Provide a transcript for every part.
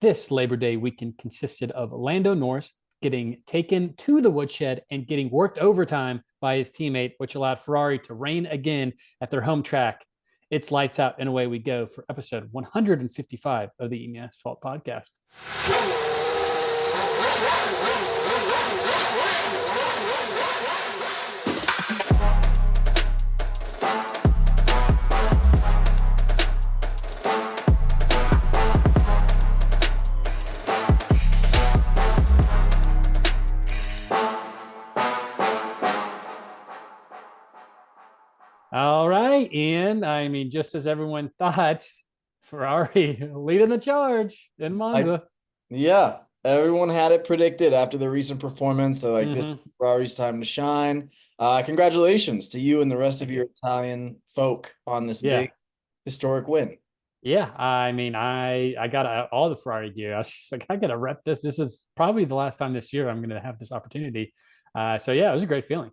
This Labor Day weekend consisted of Lando Norris getting taken to the woodshed and getting worked overtime by his teammate, which allowed Ferrari to reign again at their home track. It's lights out and away we go for episode 155 of the Eating Asphalt podcast. All right, Ian. I mean, just as everyone thought, Ferrari leading the charge in Monza. Yeah, everyone had it predicted after the recent performance. So, this is Mhm. Ferrari's time to shine. Congratulations to you and the rest of your Italian folk on this Yeah. big historic win. Yeah. I mean, I got all the Ferrari gear. I was just like, I got to rep this. This is probably the last time this year I'm going to have this opportunity. So, yeah, it was a great feeling.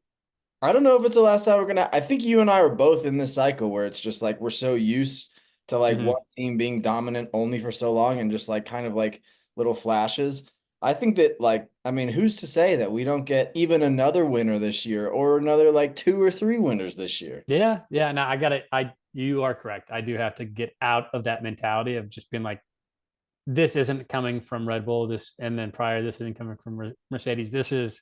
I don't know if it's the last time we're gonna. I think you and I are both in this cycle where it's just like we're so used to one Mhm. team being dominant only for so long and just kind of little flashes. I think that I mean, who's to say that we don't get even another winner this year or another two or three winners this year? Yeah. Yeah. Now I got it. You are correct. I do have to get out of that mentality of just being like, this isn't coming from Red Bull. And then prior, this isn't coming from Mercedes. This is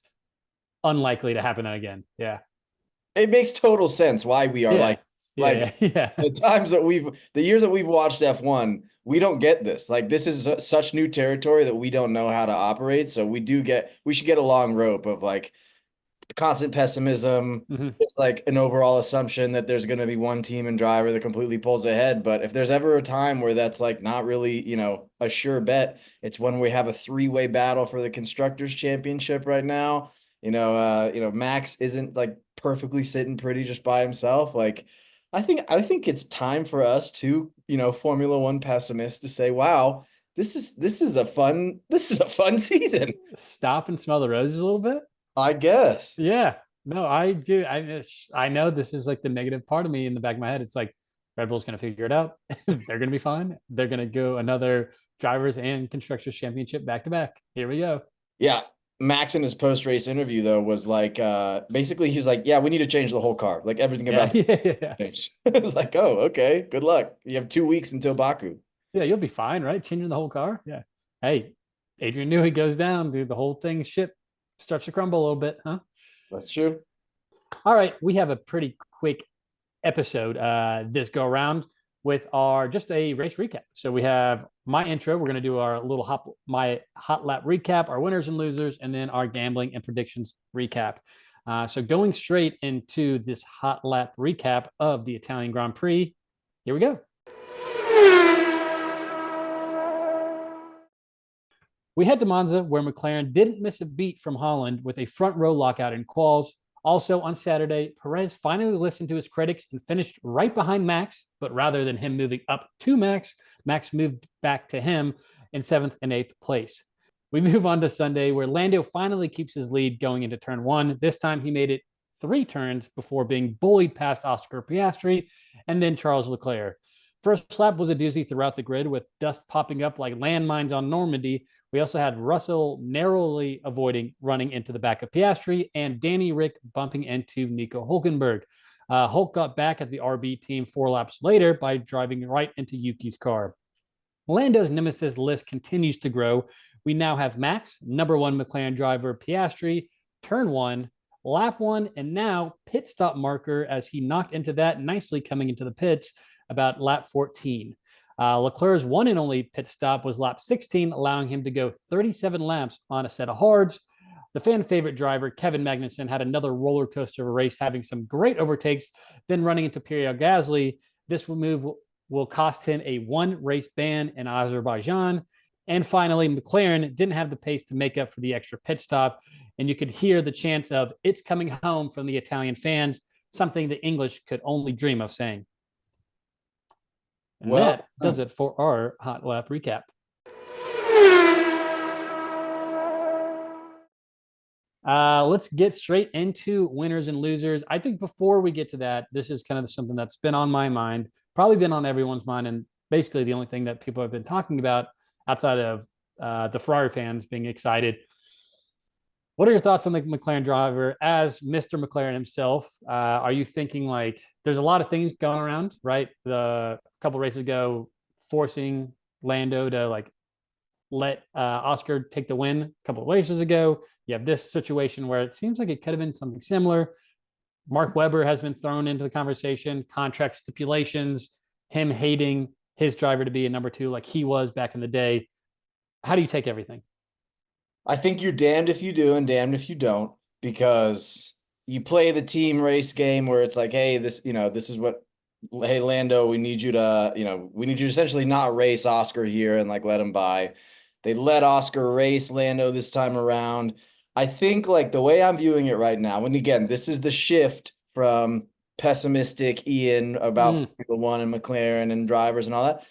unlikely to happen again. Yeah. It makes total sense why we are Yeah. like this. Yeah. Yeah. The years that we've watched F1, we don't get this. This is such new territory that we don't know how to operate. So we should get a long rope of constant pessimism, Mhm. just an overall assumption that there's going to be one team and driver that completely pulls ahead. But if there's ever a time where that's not really, a sure bet, it's when we have a three-way battle for the Constructors Championship right now. Max isn't perfectly sitting pretty just by himself. I think it's time for us to, Formula One pessimists to say, wow, this is a fun season. Stop and smell the roses a little bit. I guess. Yeah. No, I do. I know this is like the negative part of me in the back of my head. It's like Red Bull's going to figure it out. They're going to be fine. They're going to go another drivers and constructors championship back to back. Here we go. Yeah. Max in his post-race interview though was basically he's like, yeah, we need to change the whole car. Everything Yeah. about Yeah. Yeah. the change. It's like, oh, okay, good luck. You have 2 weeks until Baku. Yeah. You'll be fine, right? Changing the whole car. Yeah. Hey, Adrian Newey goes down, dude. The whole thing ship starts to crumble a little bit, huh? That's true. All right. We have a pretty quick episode this go around with our just a race recap. So we have my intro. We're going to do our my hot lap recap, our winners and losers, and then our gambling and predictions recap. So going straight into this hot lap recap of the Italian Grand Prix. Here we go. We head to Monza, where McLaren didn't miss a beat from Holland with a front row lockout in quals. Also on Saturday, Perez finally listened to his critics and finished right behind Max, but rather than him moving up to Max, Max moved back to him in seventh and eighth place. We move on to Sunday, where Lando finally keeps his lead going into turn one. This time he made it 3 turns before being bullied past Oscar Piastri and then Charles Leclerc. First lap was a doozy throughout the grid with dust popping up like landmines on Normandy. We also had Russell narrowly avoiding running into the back of Piastri and Danny Rick bumping into Nico Hulkenberg. Hulk got back at the RB team 4 laps later by driving right into Yuki's car. Lando's nemesis list continues to grow. We now have Max, number 1 McLaren driver Piastri, turn 1, lap 1, and now pit stop marker as he knocked into that nicely coming into the pits about lap 14. Leclerc's one and only pit stop was lap 16, allowing him to go 37 laps on a set of hards. The fan favorite driver, Kevin Magnussen, had another roller coaster of a race, having some great overtakes, then running into Pierre Gasly. This move will cost him a 1 race ban in Azerbaijan. And finally, McLaren didn't have the pace to make up for the extra pit stop. And you could hear the chants of "It's coming home" from the Italian fans, something the English could only dream of saying. And Well, that does it for our hot lap recap. Let's get straight into winners and losers. I think before we get to that, this is kind of something that's been on my mind, probably been on everyone's mind, and basically the only thing that people have been talking about outside of the Ferrari fans being excited. What are your thoughts on the McLaren driver as Mr. McLaren himself? Are you thinking like there's a lot of things going around, right? The couple races ago, forcing Lando to like let Oscar take the win a couple of races ago. You have this situation where it seems like it could have been something similar. Mark Webber has been thrown into the conversation, contract stipulations, him hating his driver to be a number two like he was back in the day. How do you take everything? I think you're damned if you do and damned if you don't, because you play the team race game where it's like, hey, this is what, hey, Lando, we need you to essentially not race Oscar here and like let him by. They let Oscar race Lando this time around. I think like the way I'm viewing it right now, and again, this is the shift from pessimistic Ian about Formula One and McLaren and drivers and all that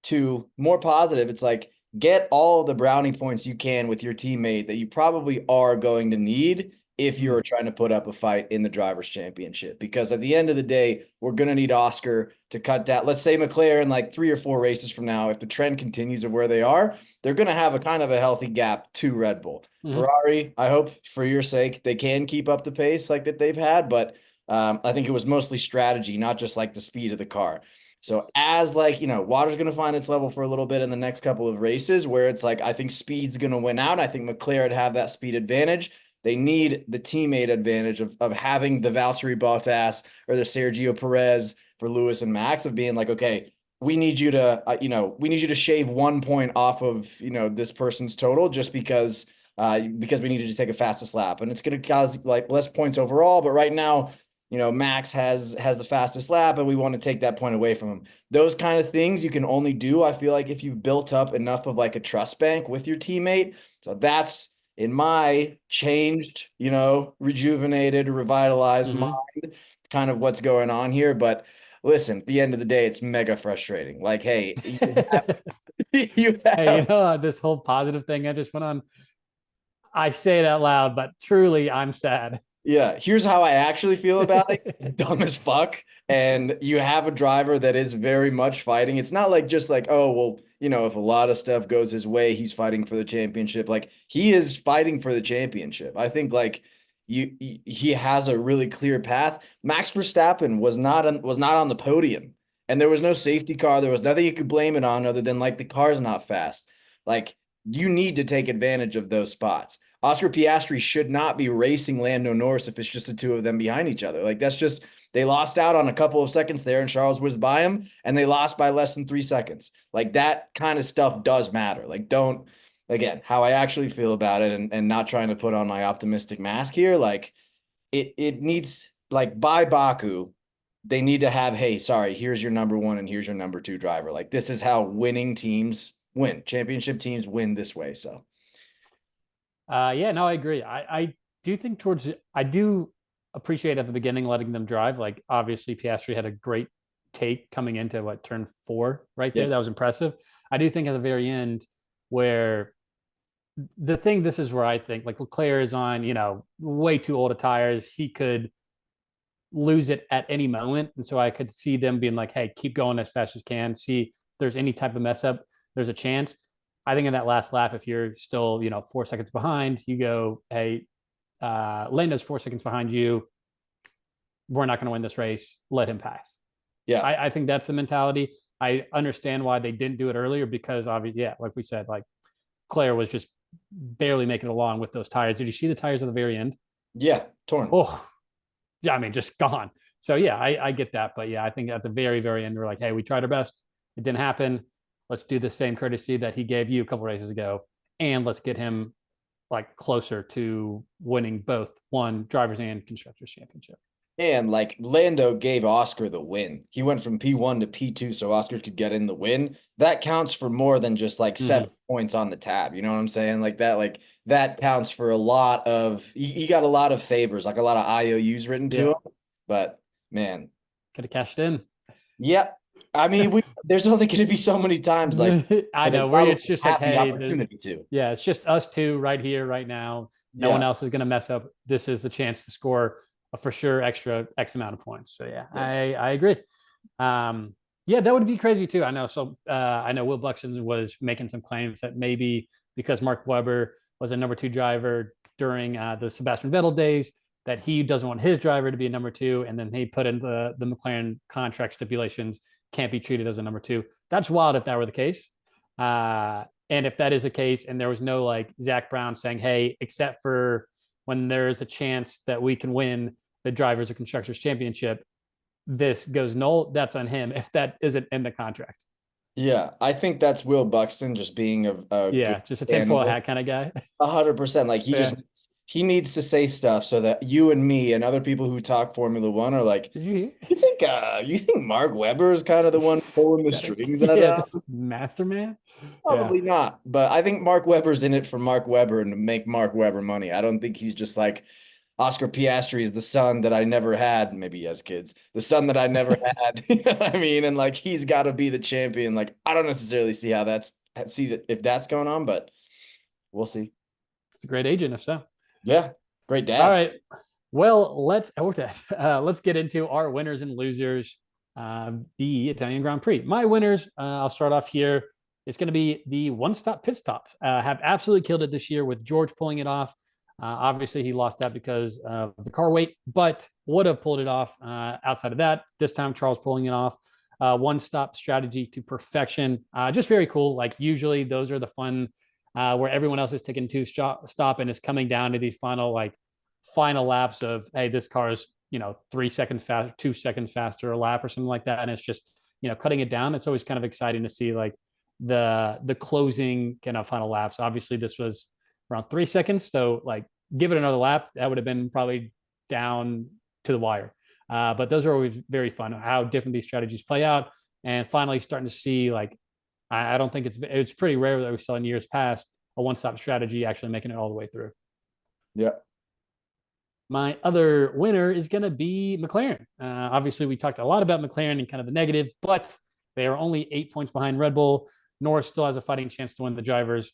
to more positive. It's like, get all the brownie points you can with your teammate that you probably are going to need if you're trying to put up a fight in the drivers' championship. Because at the end of the day, we're going to need Oscar to cut down. Let's say McLaren, like 3 or 4 races from now, if the trend continues of where they are, they're going to have a kind of a healthy gap to Red Bull. Ferrari, I hope for your sake, they can keep up the pace like that they've had. But I think it was mostly strategy, not just like the speed of the car. So as like, water's going to find its level for a little bit in the next couple of races where it's like, I think speed's going to win out. I think McLaren have that speed advantage. They need the teammate advantage of having the Valtteri Bottas or the Sergio Perez for Lewis and Max of being like, okay, we need you to shave 1 point off of, this person's total just because we need you to take a fastest lap. And it's going to cause like less points overall. But right now, Max has the fastest lap and we want to take that point away from him. Those kind of things you can only do, I feel like, if you've built up enough of like a trust bank with your teammate. So that's in my changed, rejuvenated, revitalized mind, kind of what's going on here. But listen, at the end of the day, it's mega frustrating. Like, hey, hey, this whole positive thing I just went on. I say it out loud, but truly I'm sad. Yeah, here's how I actually feel about it. Dumb as fuck. And you have a driver that is very much fighting. It's not like just like, oh, well, if a lot of stuff goes his way, he's fighting for the championship. Like he is fighting for the championship. I think like he has a really clear path. Max Verstappen was not on the podium, and there was no safety car. There was nothing you could blame it on other than like the car's not fast. Like you need to take advantage of those spots. Oscar Piastri should not be racing Lando Norris if it's just the two of them behind each other. Like that's just, they lost out on a couple of seconds there and Charles was by him and they lost by less than 3 seconds. Like that kind of stuff does matter. Like don't, again, how I actually feel about it and not trying to put on my optimistic mask here. Like it needs, like by Baku, they need to have, hey, sorry, here's your number 1 and here's your number 2 driver. Like this is how winning teams win. Championship teams win this way. So. Yeah, no, I agree. I do think I do appreciate at the beginning letting them drive. Like obviously Piastri had a great take coming into turn 4 right there. Yeah. That was impressive. I do think at the very end where this is where I think like Leclerc is on, way too old of tires. He could lose it at any moment. And so I could see them being like, hey, keep going as fast as you can. See if there's any type of mess up. There's a chance. I think in that last lap, if you're still, 4 seconds behind, you go, hey, Lando's 4 seconds behind you. We're not going to win this race. Let him pass. Yeah. I think that's the mentality. I understand why they didn't do it earlier because obviously, yeah, like we said, like Claire was just barely making it along with those tires. Did you see the tires at the very end? Yeah, torn. Oh, yeah, I mean, just gone. So yeah, I get that. But yeah, I think at the very, very end, we're like, hey, we tried our best. It didn't happen. Let's do the same courtesy that he gave you a couple races ago. And let's get him like closer to winning both one drivers and constructors championship. And like Lando gave Oscar the win. He went from P1 to P2 so Oscar could get in the win. That counts for more than just like 7 points on the tab. You know what I'm saying? Like that counts for a lot of, he got a lot of favors, like a lot of IOUs written to him. But man. Could have cashed in. Yep. I mean, there's only going to be so many times like I know where it's just like, hey, opportunity to. Yeah, it's just us two right here, right now. No one else is going to mess up. This is the chance to score a for sure extra X amount of points. So yeah. I agree. Yeah, that would be crazy too. I know. So I know Will Buxton was making some claims that maybe because Mark Webber was a number 2 driver during the Sebastian Vettel days, that he doesn't want his driver to be a number 2. And then he put in the McLaren contract stipulations, can't be treated as a number 2. That's wild if that were the case. And if that is the case, and there was no like Zach Brown saying, hey, except for when there's a chance that we can win the Drivers' or Constructors' Championship, this goes null, that's on him if that isn't in the contract. Yeah, I think that's Will Buxton just being a Yeah, good just a tinfoil analyst. hat kind of guy. 100%. Like Yeah. he needs to say stuff so that you and me and other people who talk Formula One are like, Did you you think Mark Webber is kind of the one pulling the hear? strings out Yeah, of this master man. Yeah. Probably not, but I think Mark Webber's in it for Mark Webber and to make Mark Webber money. I don't think he's just like Oscar Piastri is the son that I never had. Maybe he has kids. The son that I never had. You know what I mean? And like he's got to be the champion. Like I don't necessarily see how if that's going on, but we'll see. It's a great agent if so. Yeah, great All dad. right. Well, let's get into our winners and losers. The Italian Grand Prix. My winners, I'll start off here. It's going to be the one-stop pit stops. Have absolutely killed it this year with George pulling it off. Obviously, he lost that because of the car weight, but would have pulled it off outside of that. This time, Charles pulling it off. One-stop strategy to perfection. Just very cool. Like usually, those are the fun where everyone else is taking stop and it's coming down to these final laps of, hey, this car is 3 seconds fast, 2 seconds faster a lap or something like that, and it's just cutting it down. It's always kind of exciting to see like the closing kind of final laps. Obviously, this was around 3 seconds, so like give it another lap, that would have been probably down to the wire. But those are always very fun, how different these strategies play out, and finally starting to see like I don't think it's pretty rare that we saw in years past a one-stop strategy actually making it all the way through. Yeah. My other winner is going to be McLaren. Obviously, we talked a lot about McLaren and kind of the negatives, but they are only 8 points behind Red Bull. Norris still has a fighting chance to win the drivers.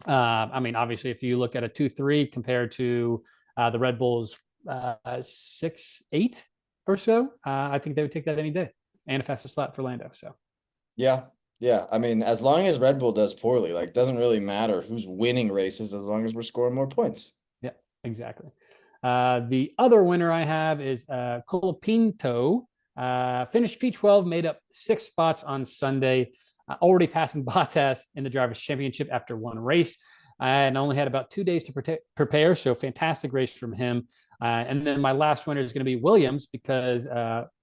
I mean, obviously, if you look at a 2-3 compared to the Red Bulls 6-8 or so, I think they would take that any day, and a fastest lap for Lando. So, Yeah. Yeah. I mean, as long as Red Bull does poorly, like doesn't really matter who's winning races as long as we're scoring more points. yeah, exactly. The other winner I have is Colapinto. Finished P12, made up 6 spots on Sunday, already passing Bottas in the Drivers' Championship after one race, and only had about 2 days to prepare. So fantastic race from him. And then my last winner is going to be Williams because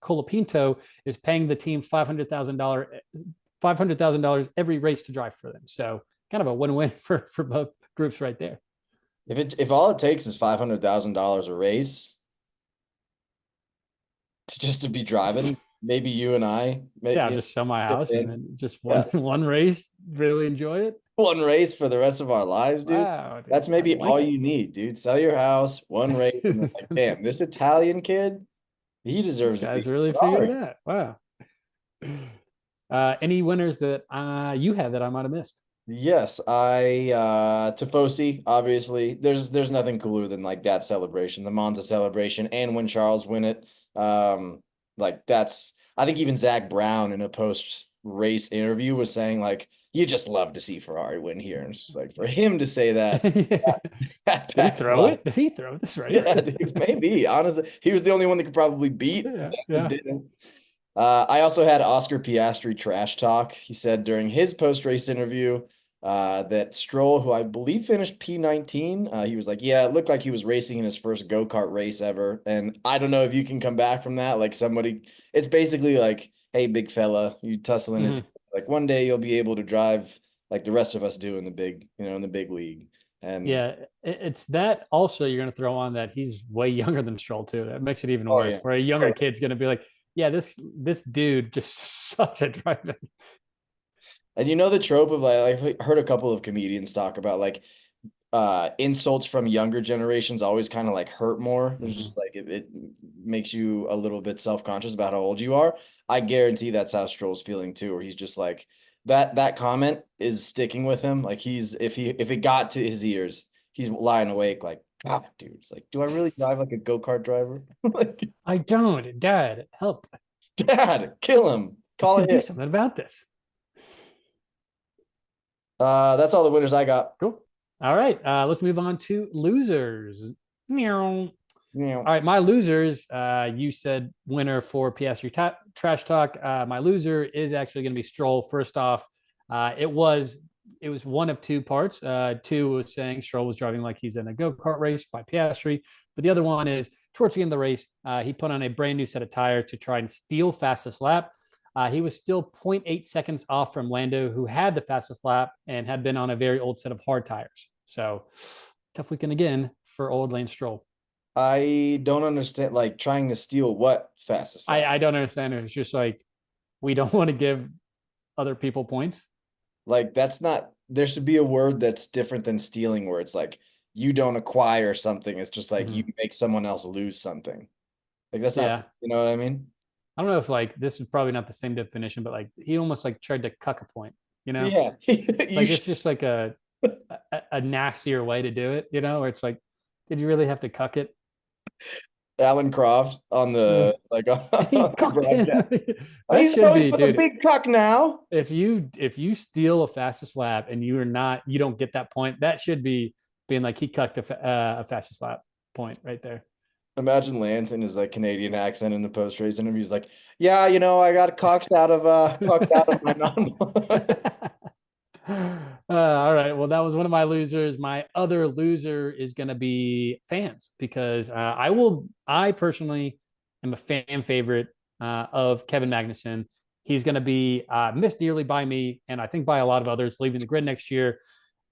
Colapinto is paying the team $500,000 every race to drive for them. So kind of a win-win for both groups right there. If all it takes is $500,000 a race to be driving, maybe you and I, I'll just sell my house and then just one race, really enjoy it. One race for the rest of our lives, dude. Wow, dude. That's maybe all you need, dude. Sell your house, one race, and then like, damn, this Italian kid, he deserves This to be guy's really figured it out. Wow. Any winners that you had that I might have missed? Yes, Tifosi, obviously. There's nothing cooler than like that celebration, the Monza celebration, and when Charles win it. Like that's I think even Zach Brown in a post race interview was saying like you just love to see Ferrari win here. And it's just like for him to say that, Did he throw it? Did he throw this race? Yeah, dude, maybe. Honestly, he was the only one that could probably beat. Yeah. Didn't. I also had Oscar Piastri trash talk. He said during his post-race interview that Stroll, who I believe finished P19, he was like, yeah, it looked like he was racing in his first go-kart race ever. And I don't know if you can come back from that. Like it's basically like, hey, big fella, you tussling his, like one day you'll be able to drive like the rest of us do in the big, in the big league. And yeah, it's that also you're going to throw on that he's way younger than Stroll too. That makes it even worse. Yeah. Where a younger kid's going to be like, yeah, this dude just sucks at driving. And the trope of like I've heard a couple of comedians talk about like insults from younger generations always kind of like hurt more. It's just like it makes you a little bit self-conscious about how old you are. I guarantee that's how Stroll's feeling too, where he's just like that comment is sticking with him. Like if it got to his ears, he's lying awake like, God, dude, it's like, do I really drive like a go-kart driver? Like, I don't, Dad, help. Dad, kill him. Call it. Do something about this. That's all the winners I got. Cool. All right. Let's move on to losers. Meow. Yeah. All right, my losers. You said winner for PS3 Trash Talk. My loser is actually going to be Stroll. First off, it was one of two parts. Two was saying Stroll was driving like he's in a go-kart race by Piastri, but the other one is towards the end of the race, he put on a brand new set of tires to try and steal fastest lap. He was still zero point 0.8 seconds off from Lando, who had the fastest lap and had been on a very old set of hard tires. So tough weekend again for old Lance Stroll. I don't understand, like trying to steal what fastest lap. I don't understand it. It's just like we don't want to give other people points. Like that's not. There should be a word that's different than stealing, where it's like you don't acquire something. It's just like you Mm-hmm. make someone else lose something. Like that's not. Yeah. You know what I mean? I don't know if like this is probably not the same definition, but like he almost like tried to cuck a point, you know? Yeah. You Like should. it's just like a nastier way to do it, where it's like, did you really have to cuck it? Alan Croft on Yeah. the like on He the cucked him. broadcast. That He's should going be, for the dude. big cuck now. If you steal a fastest lap and you don't get that point, that should be being like he cucked a fastest lap point right there. Imagine Lance in his like Canadian accent in the post race interviews, like, yeah, I got cocked out of my non. All right. Well, that was one of my losers. My other loser is going to be fans because I personally am a fan favorite of Kevin Magnussen. He's going to be missed dearly by me, and I think by a lot of others leaving the grid next year.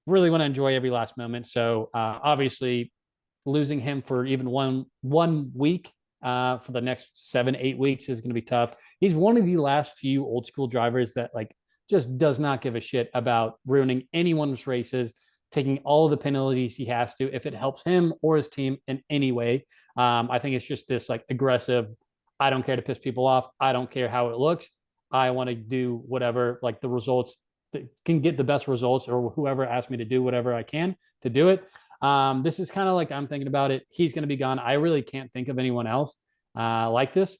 Really want to enjoy every last moment. So obviously, losing him for even one week for the next 7-8 weeks is going to be tough. He's one of the last few old school drivers that like just does not give a shit about ruining anyone's races, taking all of the penalties he has to if it helps him or his team in any way. I think it's just this like aggressive. I don't care to piss people off. I don't care how it looks. I want to do whatever, like the results that can get the best results, or whoever asked me to do whatever I can to do it. This is kind of like I'm thinking about it. He's going to be gone. I really can't think of anyone else like this.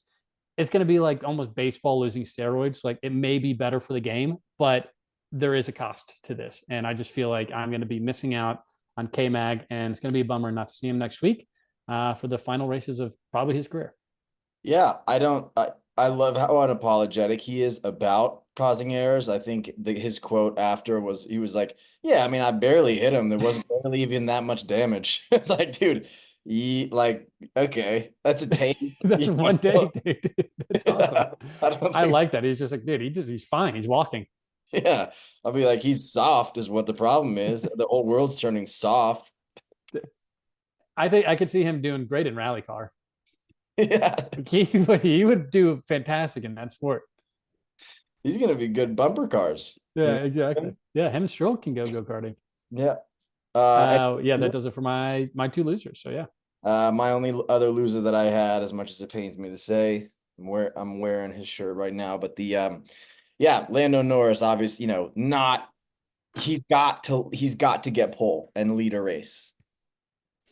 It's going to be like almost baseball losing steroids. Like it may be better for the game, but there is a cost to this. And I just feel like I'm going to be missing out on K Mag, and it's going to be a bummer not to see him next week for the final races of probably his career. Yeah, I don't. I love how unapologetic he is about causing errors. I think his quote after was he was like, "Yeah, I mean, I barely hit him. There wasn't barely even that much damage." It's like, dude, like, okay, that's a take. That's one day, dude. That's awesome. Yeah, I don't I think. like that. He's just like, dude, he's fine. He's walking. Yeah, I'll be like, he's soft, is what the problem is. The whole world's turning soft. I think I could see him doing great in rally car. Yeah, Like he would do fantastic in that sport. he's gonna be good bumper cars. Yeah, exactly. Yeah, him and Stroll can go karting. Yeah. Yeah, that does it for my two losers. So yeah, My only other loser that I had, as much as it pains me to say, I'm wearing his shirt right now, but yeah, Lando Norris, obviously, not he's got to get pole and lead a race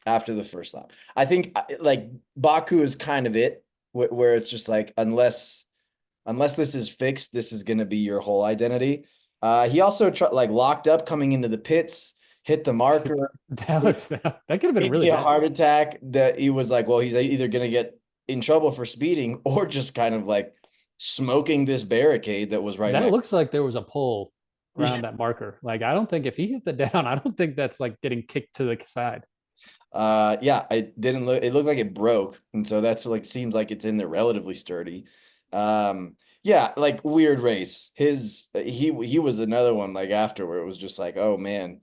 after the first lap. I think like Baku is kind of it, where it's just like unless this is fixed, this is going to be your whole identity. He also like locked up coming into the pits, hit the marker. that could have been Gave really me a bad. heart attack that he was like, well, he's either going to get in trouble for speeding or just kind of like smoking this barricade that was right That next. looks like there was a pull Yeah. around that marker. Like I don't think if he hit the down, I don't think that's like getting kicked to the side. Yeah, it looked like it broke. And so that's like, seems like it's in there relatively sturdy. Yeah, like weird race. He was another one like after where it was just like, oh man,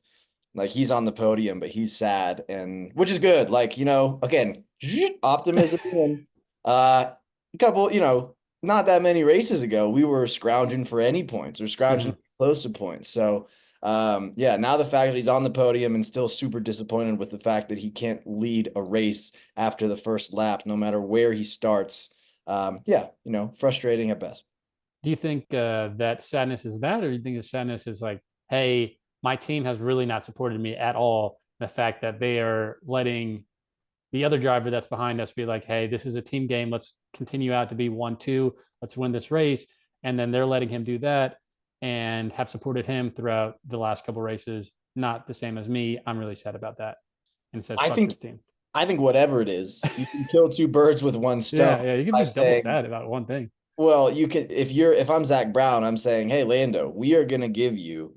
like he's on the podium, but he's sad, and which is good. Like, again, optimism. And a couple, not that many races ago, we were scrounging for any points or scrounging Mhm. close to points. So, yeah, now the fact that he's on the podium and still super disappointed with the fact that he can't lead a race after the first lap, no matter where he starts. Yeah, frustrating at best. Do you think that sadness is that, or do you think the sadness is like, hey, my team has really not supported me at all? The fact that they are letting the other driver that's behind us be like, hey, this is a team game. Let's continue out to be 1-2. Let's win this race. And then they're letting him do that. and have supported him throughout the last couple races. Not the same as me. I'm really sad about that. And says, I fuck think this team. I think whatever it is, you can kill two birds with one stone Yeah, you can by be double saying, sad about one thing. well, you can if I'm Zach Brown, I'm saying, hey, Lando, we are gonna give you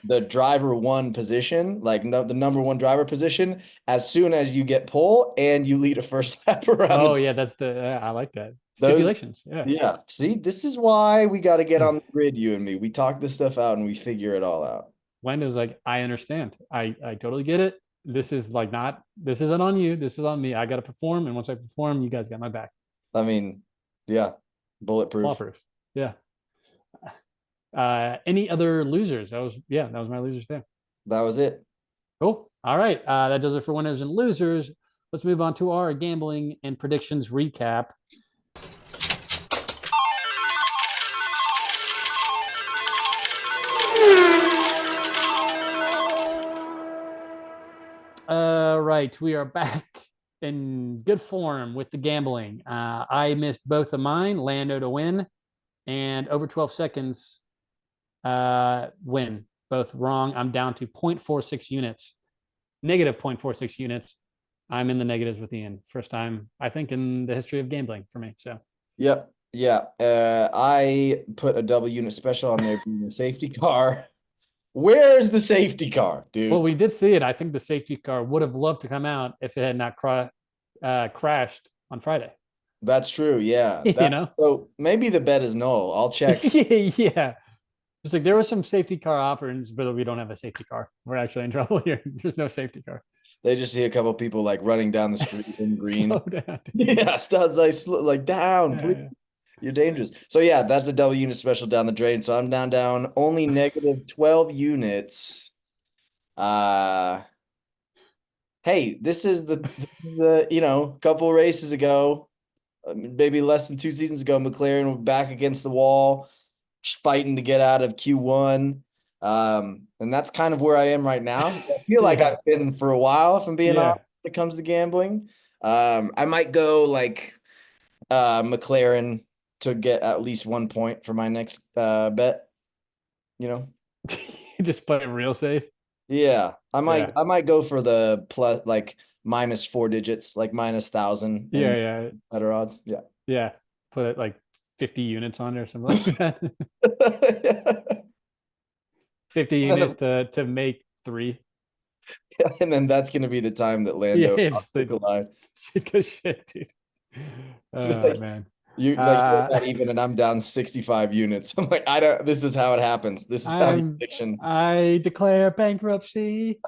the driver one position, like no, the number one driver position, as soon as you get pole and you lead a first lap around Oh the yeah, that's the I like that. those. Stipulations. Yeah. Yeah, see, this is why we got to get on the grid, you and me. We talk this stuff out and we figure it all out. Lando's like, I understand. I totally get it. This is like not this isn't on you. This is on me. I gotta perform. And once I perform, you guys got my back. I mean, yeah, Flaw bulletproof. proof. Yeah. Any other losers? That was my losers there. That was it. Cool. All right. That does it for winners and losers. Let's move on to our gambling and predictions recap. Right. We are back in good form with the gambling. I missed both of mine, Lando to win, and over 12 seconds win. Both wrong. I'm down to 0.46 units, negative 0.46 units. I'm in the negatives with Ian. First time, I think, in the history of gambling for me. So, Yep. Yeah. I put a double unit special on there being a safety car. Where's the safety car, well, dude? we did see it. I think the safety car would have loved to come out if it had not crashed on Friday. That's true. Yeah. you That know? so maybe the bet is null. I'll check. Yeah. It's like there were some safety car options, but we don't have a safety car. We're actually in trouble here. There's no safety car. They just see a couple people like running down the street in green. Slow down. Yeah, studs like down, please. Yeah. You're dangerous. So yeah, that's a double unit special down the drain. So I'm down only negative 12 units. Uh hey, this is the couple races ago, maybe less than 2 seasons ago, McLaren were back against the wall, fighting to get out of Q1. And that's kind of where I am right now. I feel like Yeah. I've been for a while, if I'm being Yeah. honest, when it comes to gambling. I might go like McLaren to get at least 1 point for my next bet, you know. Just play real safe. Yeah, I might Yeah. I might go for the plus like minus 4 digits, like minus 1,000 Yeah. and Yeah. better odds. Yeah. Yeah. Put it like 50 units on there or something like that. 50 units to make three. And then that's gonna be the time that Yeah. Lando Just the collide. good shit, dude. Oh, Like man. you're not even and I'm down 65 units. I'm like, I don't this is how it happens. This is how the addiction. I declare bankruptcy.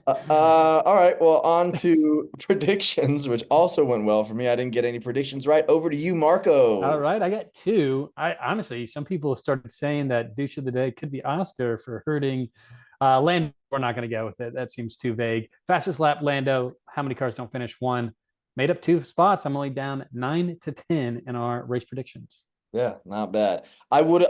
All right. Well, on to predictions, which also went well for me. I didn't get any predictions right. Over to you, All Marco. right, I got two. I honestly, some people started saying that douche of the day could be Oscar for hurting Lando. We're not going to go with it. That seems too vague. Fastest lap, Lando. How many cars don't finish? One. Made up 2 spots. I'm only down 9 to 10 in our race predictions. Yeah, not bad. I would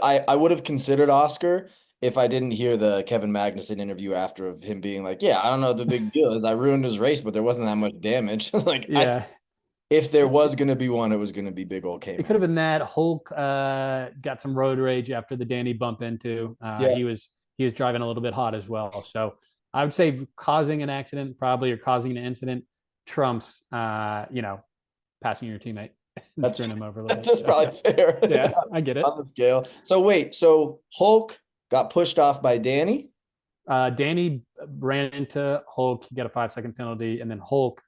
have considered Oscar if I didn't hear the Kevin Magnussen interview after of him being like, "Yeah, I don't know what the big deal is. I ruined his race, but there wasn't that much damage." Like I Yeah, if there was going to be one, it was going to be big old it could K-Man. have been that. Hulk got some road rage after the Danny bump into. Yeah, He was driving a little bit hot as well. So I would say causing an accident probably or causing an incident trumps passing your teammate and that's screwing him over a little that's bit. just So probably fair yeah, I get it. on the scale. So wait, so Hulk got pushed off by Danny? Danny ran into Hulk, he got a 5 second penalty, and then Hulk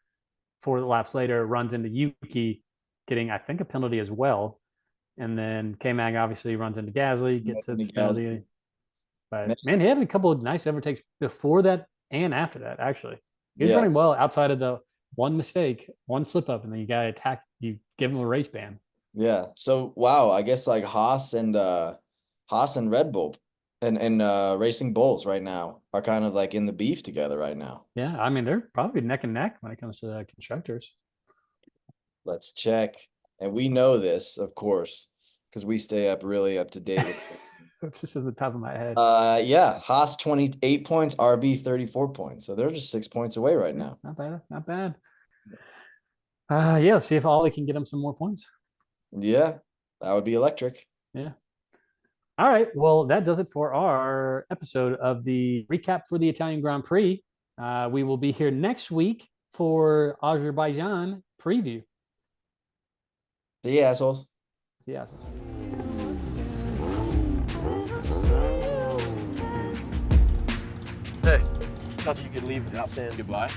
4 laps later runs into Yuki, getting I think a penalty as well. And then K Mag obviously runs into Gasly, gets a penalty. But man, he had a couple of nice overtakes before that and after that, actually. He was Yeah, running well outside of the one mistake, one slip up, and then you got to attack, you give him a race ban. yeah. So wow, I guess like Haas and Red Bull and Racing Bulls right now are kind of like in the beef together right now. Yeah, I mean, they're probably neck and neck when it comes to the constructors. Let's check. And we know this, of course, because we stay up really up to date with It's just at the top of my head. yeah, Haas 28 points, RB 34 points. So they're just 6 points away right Yeah, now. not bad. Not bad. Yeah, let's see if Ollie can get him some more points. Yeah, that would be electric. Yeah. All right. Well, that does it for our episode of the recap for the Italian Grand Prix. We will be here next week for Azerbaijan preview. See you, assholes. See ya. Hey, thought you could leave without saying goodbye.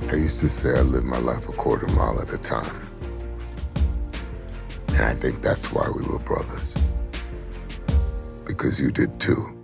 I used to say I lived my life a quarter mile at a time. And I think that's why we were brothers. Because you did too.